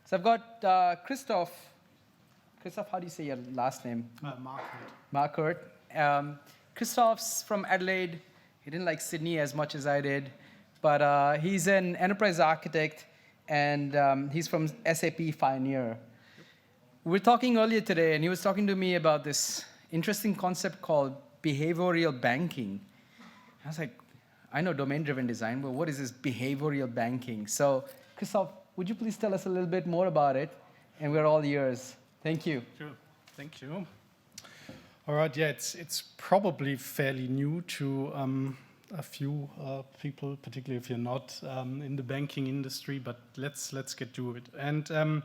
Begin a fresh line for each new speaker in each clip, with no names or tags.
So I've got Christoph. Christoph, how do you say your last name?
Markert.
Markert. Christoph's from Adelaide. He didn't like Sydney as much as I did, but he's an enterprise architect, and he's from SAP Fioneer. We were talking earlier today, and he was talking to me about this interesting concept called behavioral banking. I was like, I know domain-driven design, but what is this behavioral banking? So, Christoph, would you please tell us a little bit more about it? And we're all ears. Thank you.
Sure. Thank you. All right. Yeah, it's probably fairly new to a few people, particularly if you're not in the banking industry. But let's get to it. And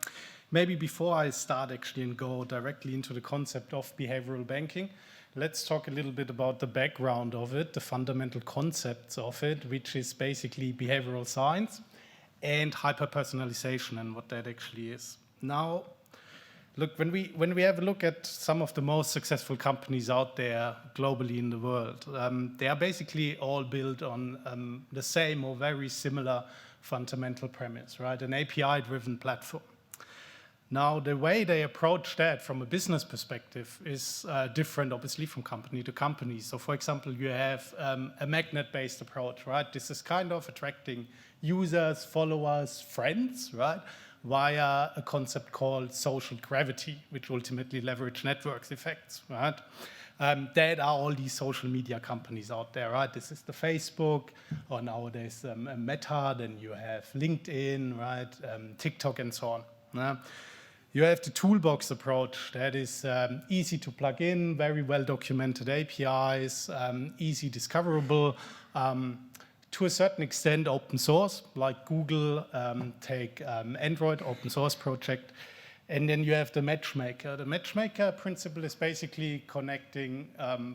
maybe before I start actually and go directly into the concept of behavioral banking, let's talk a little bit about the background of it, the fundamental concepts of it, which is basically behavioral science and hyper-personalization and what that actually is. Now, look, when we have a look at some of the most successful companies out there globally in the world, they are basically all built on the same or very similar fundamental premise, right? An API-driven platform. Now, the way they approach that from a business perspective is different, obviously, from company to company. So, for example, you have a magnet-based approach, right? This is kind of attracting users, followers, friends, right? Via a concept called social gravity, which ultimately leverage networks effects, right? That are all these social media companies out there, right? This is the Facebook, or nowadays Meta, then you have LinkedIn, right? TikTok and so on. Yeah? You have the toolbox approach that is easy to plug in, very well documented APIs, easy discoverable, to a certain extent open source, like Google, take Android open source project. And then you have the Matchmaker. The Matchmaker principle is basically connecting,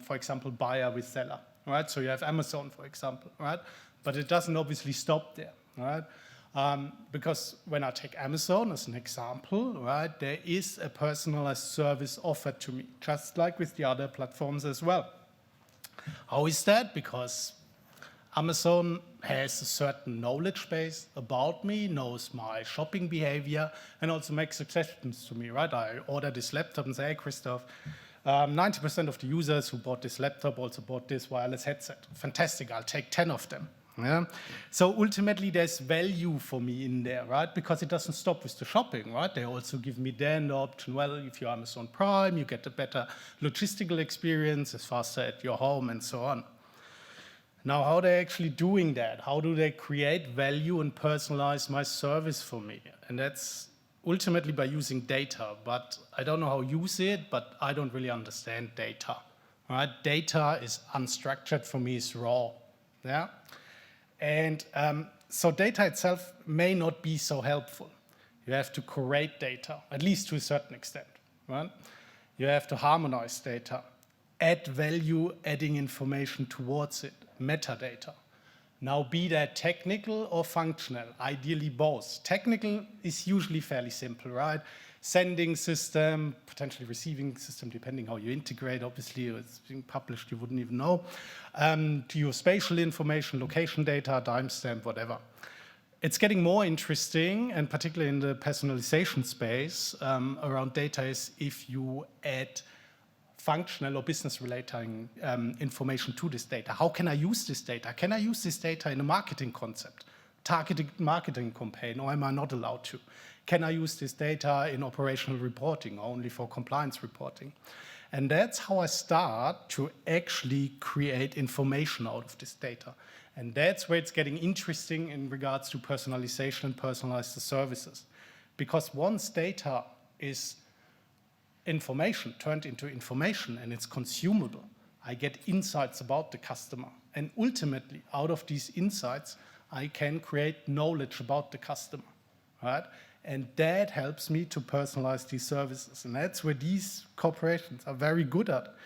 for example, buyer with seller, right? So you have Amazon, for example, right? But it doesn't obviously stop there, right? Because when I take Amazon as an example, right, there is a personalized service offered to me, just like with the other platforms as well. How is that? Because Amazon has a certain knowledge base about me, knows my shopping behavior, and also makes suggestions to me, right? I order this laptop and say, hey, Christoph, 90% of the users who bought this laptop also bought this wireless headset. Fantastic, I'll take 10 of them. Yeah. So ultimately, there's value for me in there, right? Because it doesn't stop with the shopping, right? They also give me then the option, well, if you're Amazon Prime, you get a better logistical experience, it's faster at your home, and so on. Now, how are they actually doing that? How do they create value and personalize my service for me? And that's ultimately by using data. But I don't know how you see it, but I don't really understand data, right? Data is unstructured for me, it's raw, yeah? And so data itself may not be so helpful. You have to curate data, at least to a certain extent, right? You have to harmonize data, add value, adding information towards it, metadata. Now, be that technical or functional, ideally both. Technical is usually fairly simple, right? Sending system, potentially receiving system, depending how you integrate. Obviously, it's being published, you wouldn't even know. Geospatial information, location data, timestamp, whatever. It's getting more interesting, and particularly in the personalization space around data, is if you add functional or business-related information to this data. How can I use this data? Can I use this data in a marketing concept, targeted marketing campaign, or am I not allowed to? Can I use this data in operational reporting, or only for compliance reporting? And that's how I start to actually create information out of this data. And that's where it's getting interesting in regards to personalization and personalized services. Because once data is information turned into information and it's consumable, I get insights about the customer. And ultimately, out of these insights, I can create knowledge about the customer, right? And that helps me to personalize these services. And that's where these corporations are very good at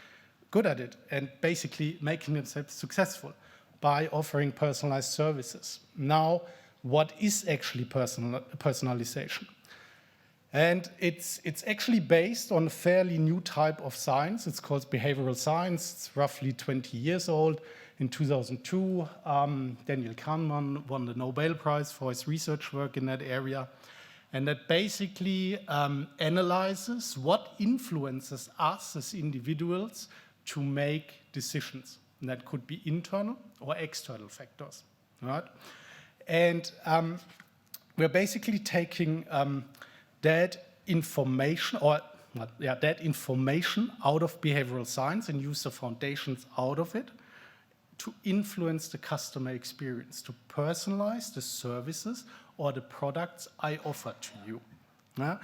it, and basically making themselves successful by offering personalized services. Now, what is actually personalization? And it's actually based on a fairly new type of science. It's called behavioral science. It's roughly 20 years old. In 2002, Daniel Kahneman won the Nobel Prize for his research work in that area. And that basically analyzes what influences us as individuals to make decisions. And that could be internal or external factors, right? And we're basically taking that information that information out of behavioral science and use the foundations out of it to influence the customer experience, to personalize the services or the products I offer to you. Yeah?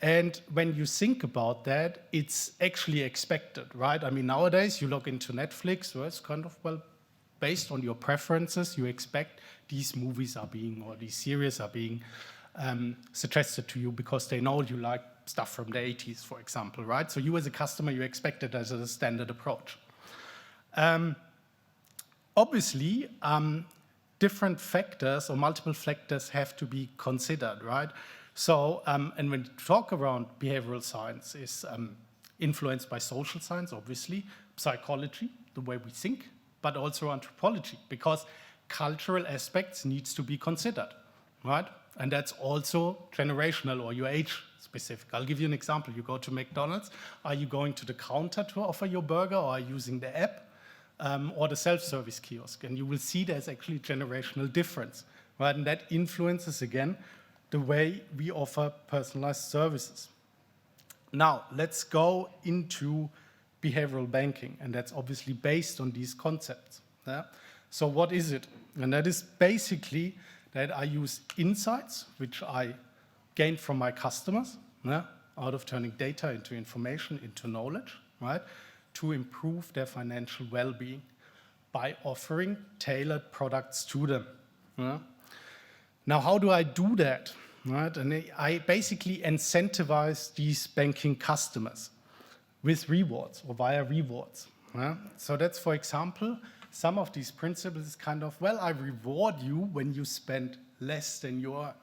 And when you think about that, it's actually expected, right? I mean, nowadays you log into Netflix, so it's kind of, well, based on your preferences, you expect these movies are being, or these series are being suggested to you because they know you like stuff from the 80s, for example, right? So you as a customer, you expect it as a standard approach. Obviously, different factors or multiple factors have to be considered, right? So, and when you talk around behavioral science is influenced by social science, obviously, psychology, the way we think, but also anthropology, because cultural aspects needs to be considered, right? And that's also generational or your age specific. I'll give you an example. You go to McDonald's, are you going to the counter to offer your burger, or are you using the app or the self-service kiosk? And you will see there's actually generational difference, right? And that influences, again, the way we offer personalized services. Now, let's go into behavioral banking, and that's obviously based on these concepts. Yeah? So what is it? And that is basically that I use insights, which I gained from my customers, yeah? Out of turning data into information, into knowledge, right? To improve their financial well-being by offering tailored products to them. Yeah? Now, how do I do that? Right? And I basically incentivize these banking customers with rewards or via rewards. Yeah? So that's, for example, some of these principles kind of, well, I reward you when you spend less than you earn.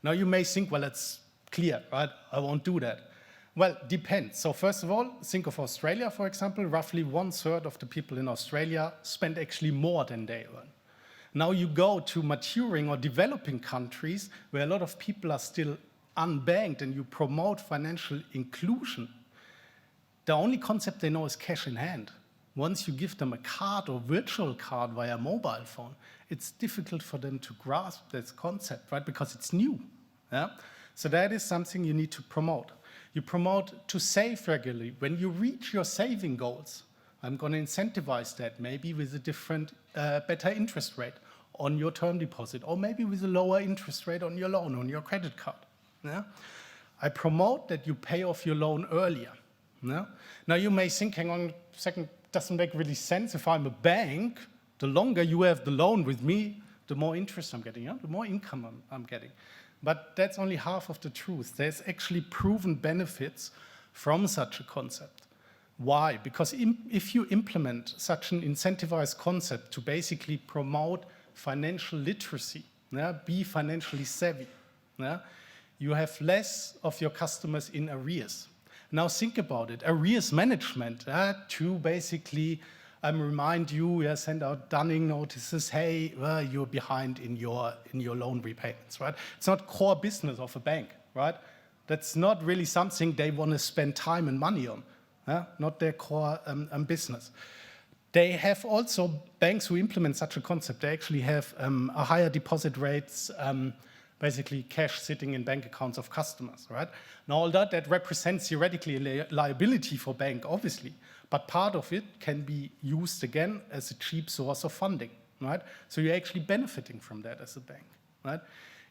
Now you may think, well, it's clear, right? I won't do that. Well, depends. So first of all, think of Australia, for example. Roughly 1/3 of the people in Australia spend actually more than they earn. Now you go to maturing or developing countries where a lot of people are still unbanked and you promote financial inclusion. The only concept they know is cash in hand. Once you give them a card or virtual card via mobile phone, it's difficult for them to grasp this concept, right? Because it's new. Yeah? So that is something you need to promote. You promote to save regularly. When you reach your saving goals, I'm going to incentivize that maybe with a different, better interest rate on your term deposit, or maybe with a lower interest rate on your loan, on your credit card. Yeah? I promote that you pay off your loan earlier. Yeah? Now you may think, hang on a second, doesn't make really sense. If I'm a bank, the longer you have the loan with me, the more interest I'm getting, the more income I'm getting. But that's only half of the truth. There's actually proven benefits from such a concept. Why? Because if you implement such an incentivized concept to basically promote financial literacy, yeah, be financially savvy, yeah, you have less of your customers in arrears. Now think about it, arrears management, to basically remind you, send out dunning notices, hey, you're behind in your loan repayments, right? It's not core business of a bank, right? That's not really something they want to spend time and money on, not their core business. They have also, banks who implement such a concept, they actually have a higher deposit rates, basically cash sitting in bank accounts of customers, right? Now all that represents theoretically a liability for bank, obviously, but part of it can be used again as a cheap source of funding, right? So you're actually benefiting from that as a bank, right?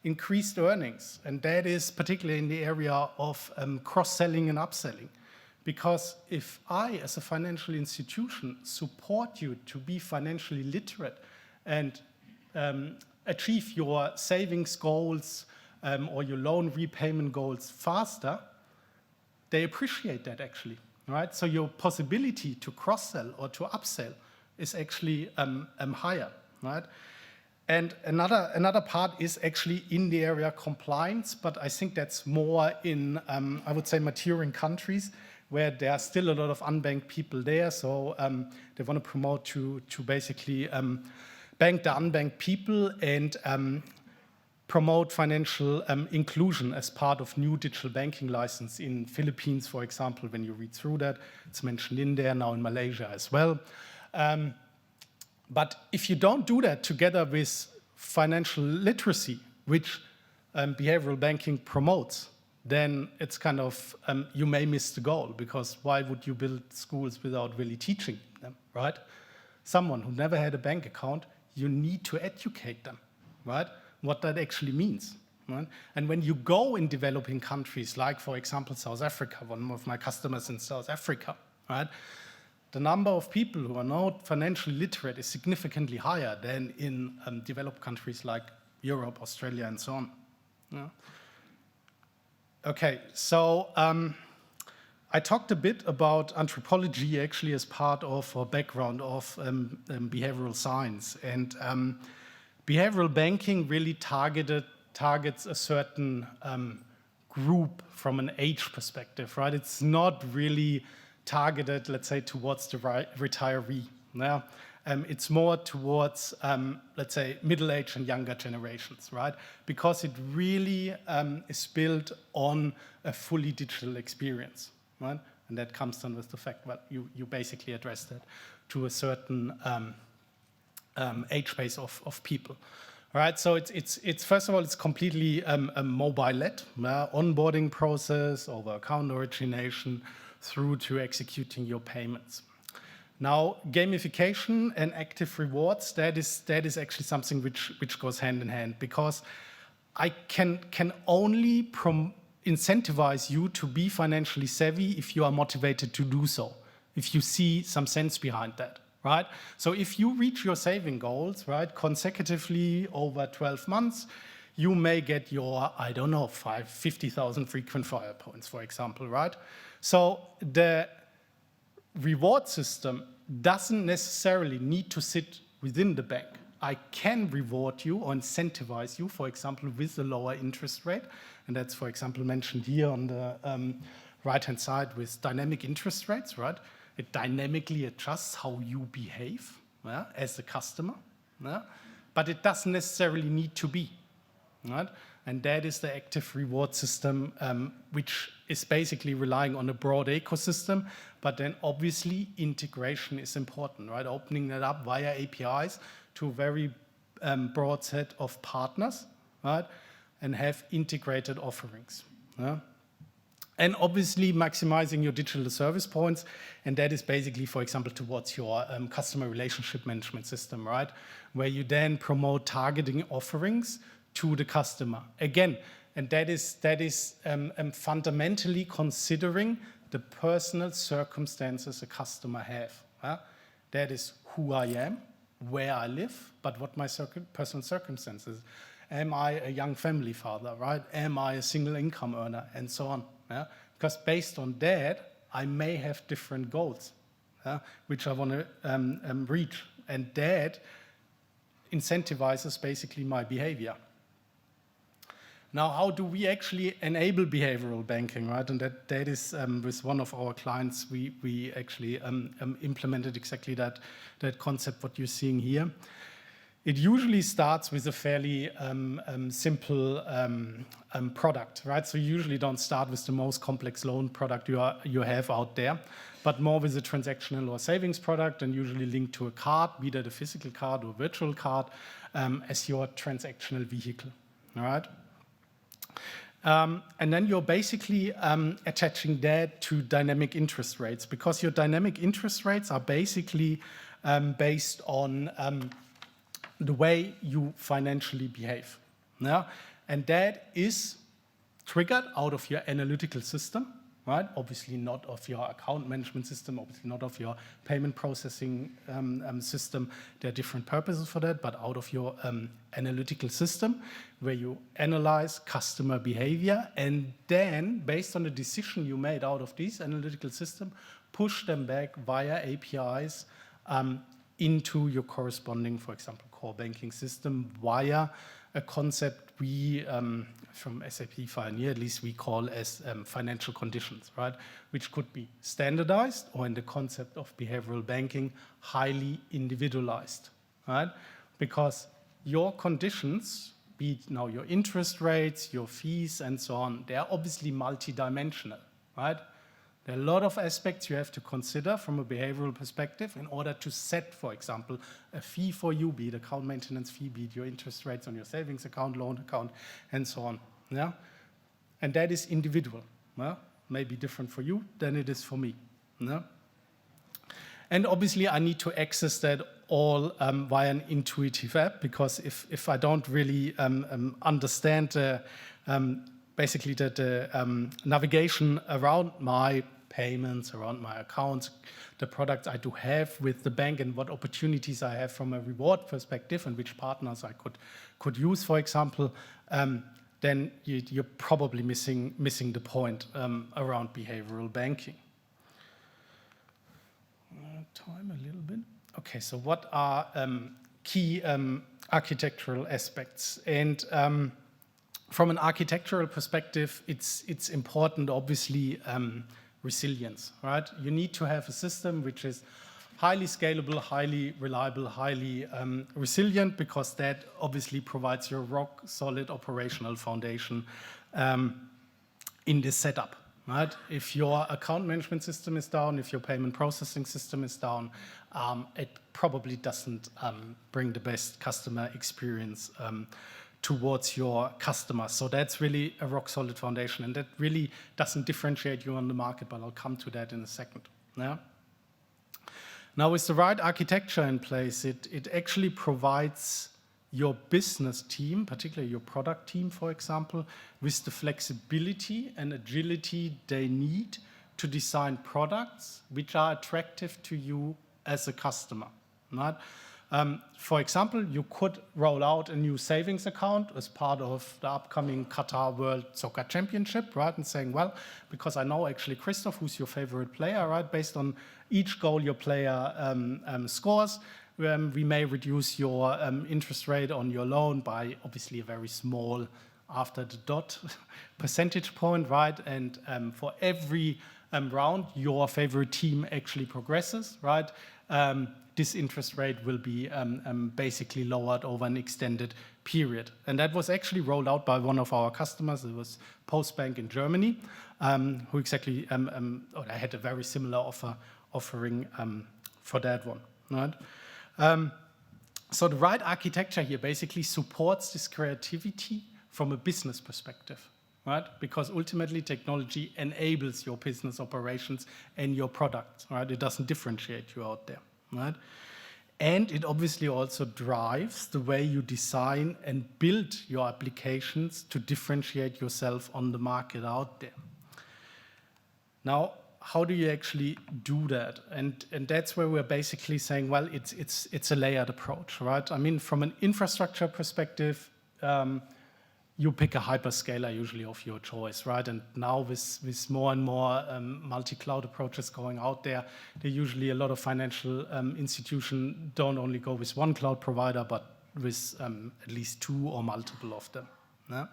Increased earnings, and that is particularly in the area of cross-selling and upselling. Because if I, as a financial institution, support you to be financially literate and achieve your savings goals or your loan repayment goals faster, they appreciate that actually, right? So your possibility to cross-sell or to upsell is actually higher, right? And another part is actually in the area compliance, but I think that's more in, I would say, maturing countries where there are still a lot of unbanked people there. So they want to promote to basically bank the unbanked people and promote financial inclusion as part of new digital banking license in Philippines, for example. When you read through that, it's mentioned in there, now in Malaysia as well. But if you don't do that together with financial literacy, which behavioral banking promotes, then it's kind of, you may miss the goal, because why would you build schools without really teaching them, right? Someone who never had a bank account, you need to educate them, right? What that actually means, right? And when you go in developing countries, like, for example, South Africa, one of my customers in South Africa, right? The number of people who are not financially literate is significantly higher than in developed countries like Europe, Australia, and so on. Yeah. Okay, so I talked a bit about anthropology actually as part of or background of behavioral science. And behavioral banking really targets a certain group from an age perspective, right? It's not really targeted, let's say, towards the retiree. Yeah? It's more towards, let's say, middle-aged and younger generations, right? Because it really is built on a fully digital experience, right? And that comes then with the fact, well, you basically address that to a certain age base of people. All right, so it's first of all, it's completely a mobile-led onboarding process over account origination through to executing your payments. Now, gamification and active rewards, that is actually something which goes hand in hand, because I can only incentivize you to be financially savvy if you are motivated to do so, if you see some sense behind that, right? So if you reach your saving goals, right, consecutively over 12 months, you may get your, I don't know, 50,000 frequent flyer points, for example, right? So the reward system doesn't necessarily need to sit within the bank. I can reward you or incentivize you, for example, with a lower interest rate. And that's, for example, mentioned here on the right-hand side with dynamic interest rates, right? It dynamically adjusts how you behave as a customer. But it doesn't necessarily need to be, right? And that is the active reward system, which is basically relying on a broad ecosystem. But then obviously integration is important, right? Opening that up via APIs to a very broad set of partners, right? And have integrated offerings. And obviously maximizing your digital service points. And that is basically, for example, towards your customer relationship management system, right? Where you then promote targeting offerings to the customer. Again, and that is fundamentally considering the personal circumstances a customer have. That is who I am, where I live, but what my personal circumstances. Am I a young family father, right? Am I a single income earner, and so on. Because based on that, I may have different goals, which I want to reach. And that incentivizes basically my behavior. Now, how do we actually enable behavioral banking, right? And that is with one of our clients, we actually implemented exactly that concept, what you're seeing here. It usually starts with a fairly simple product, right? So you usually don't start with the most complex loan product you have out there, but more with a transactional or savings product, and usually linked to a card, be that a physical card or virtual card, as your transactional vehicle, all right? And then you're basically attaching that to dynamic interest rates, because your dynamic interest rates are basically based on the way you financially behave. And that is triggered out of your analytical system, right? Obviously not of your account management system, obviously not of your payment processing system. There are different purposes for that, but out of your analytical system, where you analyze customer behavior, and then, based on the decision you made out of this analytical system, push them back via APIs into your corresponding, for example, core banking system via a concept we, from SAP Fioneer, at least we call as financial conditions, right? Which could be standardized, or in the concept of behavioral banking, highly individualized, right? Because your conditions be it now your interest rates, your fees, and so on. They are obviously multidimensional, right? There are a lot of aspects you have to consider from a behavioral perspective in order to set, for example, a fee for you, be it account maintenance fee, be it your interest rates on your savings account, loan account, and so on. Yeah? And that is individual. Yeah? Maybe different for you than it is for me. Yeah? And obviously, I need to access that all via an intuitive app, because if I don't really understand basically the navigation around my payments, around my accounts, the products I do have with the bank, and what opportunities I have from a reward perspective, and which partners I could use, for example, then you're probably missing the point around behavioral banking. Time a little bit. Okay, so what are key architectural aspects? And from an architectural perspective, it's important, obviously, resilience, right? You need to have a system which is highly scalable, highly reliable, highly resilient, because that obviously provides your rock solid operational foundation in this setup, right? If your account management system is down, if your payment processing system is down, it probably doesn't bring the best customer experience towards your customers. So that's really a rock solid foundation, and that really doesn't differentiate you on the market, but I'll come to that in a second. Yeah? Now, with the right architecture in place, it actually provides your business team, particularly your product team, for example, with the flexibility and agility they need to design products which are attractive to you as a customer. Right? For example, you could roll out a new savings account as part of the upcoming Qatar World Soccer Championship, right? And saying, well, because I know actually Christoph, who's your favorite player, right? Based on each goal your player scores, we may reduce your interest rate on your loan by obviously a very small after the dot percentage point, right? And for every round your favorite team actually progresses, right? This interest rate will be basically lowered over an extended period. And that was actually rolled out by one of our customers. It was Postbank in Germany, who exactly had a very similar offering for that one. Right? So the right architecture here basically supports this creativity from a business perspective. Right? Because ultimately technology enables your business operations and your products. Right? It doesn't differentiate you out there. Right? And it obviously also drives the way you design and build your applications to differentiate yourself on the market out there. Now, how do you actually do that? And that's where we're basically saying, well, it's a layered approach, right? I mean, from an infrastructure perspective, you pick a hyperscaler usually of your choice, right? And now with more and more multi-cloud approaches going out there usually a lot of financial institutions don't only go with one cloud provider, but with at least two or multiple of them. Yeah?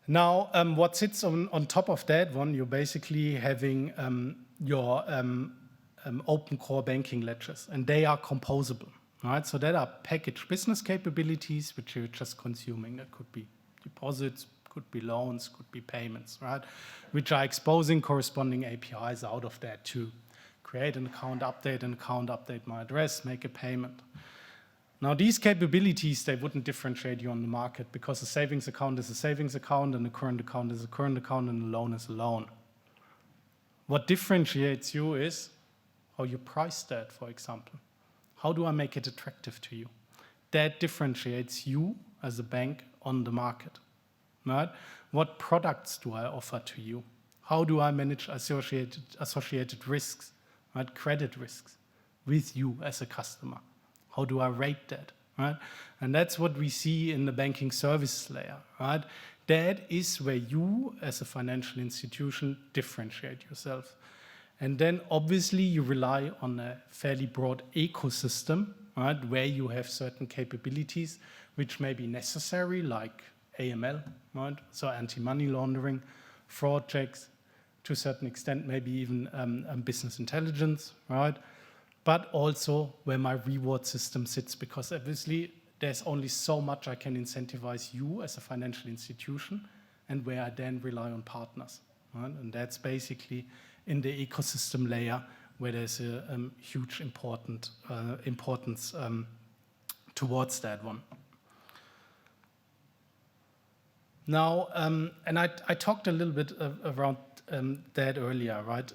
Now, what sits on top of that one, you're basically having your open core banking ledgers, and they are composable. Right, so that are packaged business capabilities which you're just consuming. That could be deposits, could be loans, could be payments, right? Which are exposing corresponding APIs out of that to create an account, update my address, make a payment. Now these capabilities, they wouldn't differentiate you on the market, because a savings account is a savings account and a current account is a current account and a loan is a loan. What differentiates you is how you price that, for example. How do I make it attractive to you? That differentiates you as a bank on the market. Right? What products do I offer to you? How do I manage associated risks, right? Credit risks with you as a customer? How do I rate that? Right? And that's what we see in the banking services layer. Right? That is where you as a financial institution differentiate yourself. And then obviously you rely on a fairly broad ecosystem, right, where you have certain capabilities which may be necessary, like AML, right, so anti-money laundering, fraud checks, to a certain extent maybe even business intelligence, right, but also where my reward system sits, because obviously there's only so much I can incentivize you as a financial institution, and where I then rely on partners. Right? And that's basically in the ecosystem layer where there's a huge importance towards that one. Now, and I talked a little bit around that earlier, right?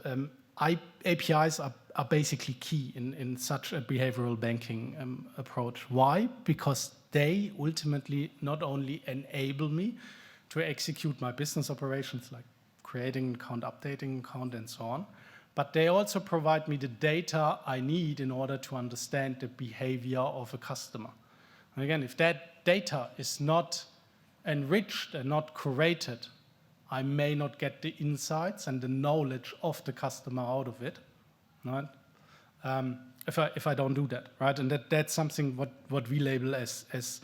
APIs are basically key in such a behavioral banking approach. Why? Because they ultimately not only enable me to execute my business operations like creating an account, updating an account, and so on, but they also provide me the data I need in order to understand the behavior of a customer. And again, if that data is not enriched and not curated, I may not get the insights and the knowledge of the customer out of it, right? If I don't do that, right? And that's something what we label as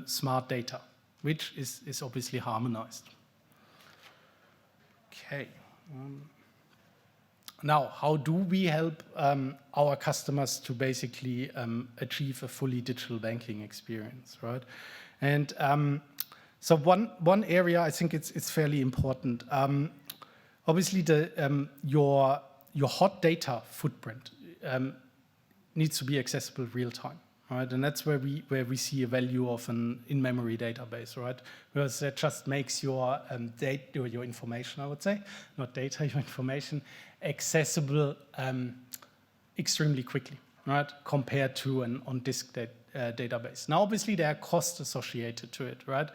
smart data, which is obviously harmonized. Okay. Now, how do we help our customers to basically achieve a fully digital banking experience, right? And so one area I think it's fairly important. Obviously, your hot data footprint needs to be accessible real time, right? And that's where we see a value of an in-memory database, right? Because that just makes your your information, I would say, not data, your information, accessible extremely quickly, right? Compared to an on-disk database. Now, obviously, there are costs associated to it, right?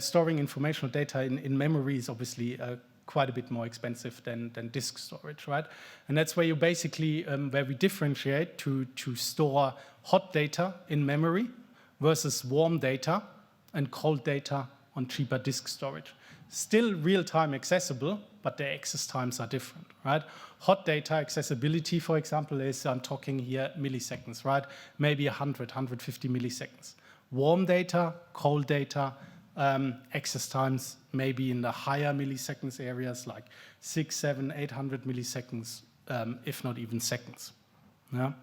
Storing information or data in memory is obviously quite a bit more expensive than disk storage, right? And that's where you basically, where we differentiate to store hot data in memory versus warm data and cold data on cheaper disk storage. Still real-time accessible, but the access times are different, right? Hot data accessibility, for example, is, I'm talking here milliseconds, right? Maybe 100, 150 milliseconds. Warm data, cold data, access times maybe in the higher milliseconds areas, like 600, 700, 800 milliseconds, if not even seconds. Yeah?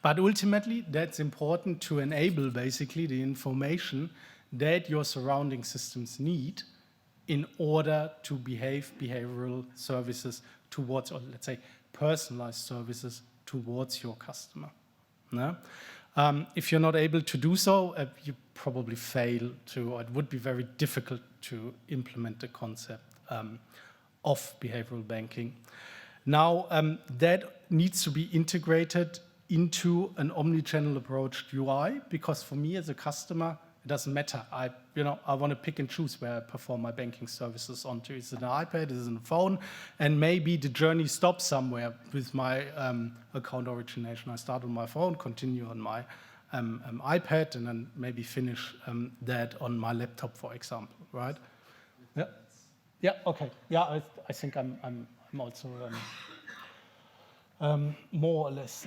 But ultimately, that's important to enable basically the information that your surrounding systems need in order to behave behavioral services towards, or let's say personalized services towards your customer. Yeah? If you're not able to do so, you probably fail to, or it would be very difficult to implement the concept of behavioral banking. Now, that needs to be integrated into an omni-channel approached UI, because for me as a customer, it doesn't matter. I want to pick and choose where I perform my banking services onto. Is it an iPad? Is it a phone? And maybe the journey stops somewhere with my account origination. I start on my phone, continue on my iPad, and then maybe finish that on my laptop, for example, right? Yeah. Yeah. Okay. Yeah. I think I'm also more or less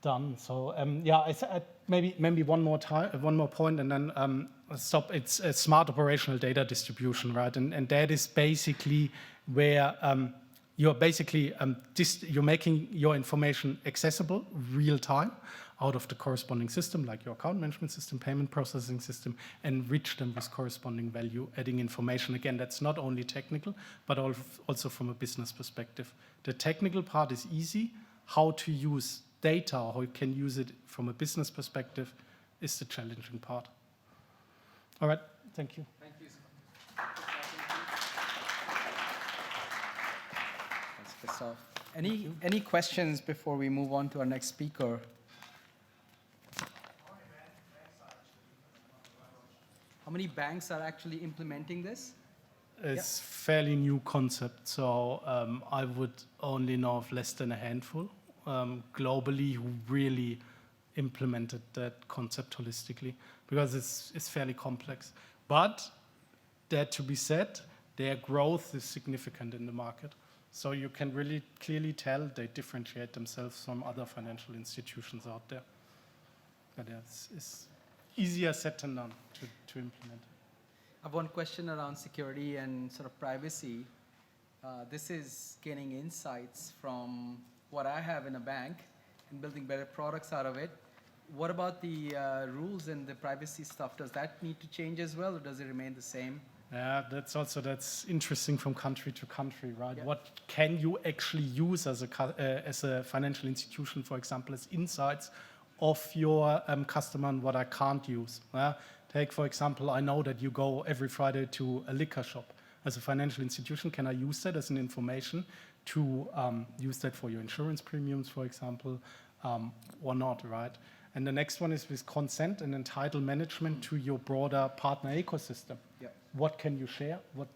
done. So yeah, maybe one more point, and then stop. It's a smart operational data distribution, right? And that is basically where you're basically you're making your information accessible real time out of the corresponding system, like your account management system, payment processing system, enrich them with corresponding value, adding information. Again, that's not only technical, but also from a business perspective. The technical part is easy. How to use data, or how you can use it from a business perspective, is the challenging part. All right, thank you.
Thank you. Thanks, Christoph. Any questions before we move on to our next speaker? How many banks are actually implementing this?
It's fairly new concept, so I would only know of less than a handful globally who really implemented that concept holistically, because it's fairly complex. But that to be said, their growth is significant in the market. So you can really clearly tell they differentiate themselves from other financial institutions out there. But it's easier said than done to implement.
I have one question around security and sort of privacy. This is gaining insights from what I have in a bank and building better products out of it. what about the rules and the privacy stuff? Does that need to change as well, or does it remain the same?
Yeah, that's interesting from country to country, right?
Yeah.
What can you actually use as a financial institution, for example, as insights of your customer, and what I can't use? Take, for example, I know that you go every Friday to a liquor shop. As a financial institution, can I use that as an information to use that for your insurance premiums, for example, or not, right? And the next one is with consent and entitled management to your broader partner ecosystem.
Yeah.
What can you share? What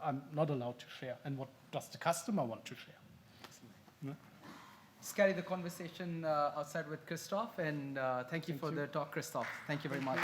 I'm not allowed to share? And what does the customer want to share? Yeah.
Let's carry the conversation outside with Christoph, and thank you for the talk, Christoph. Thank you very much.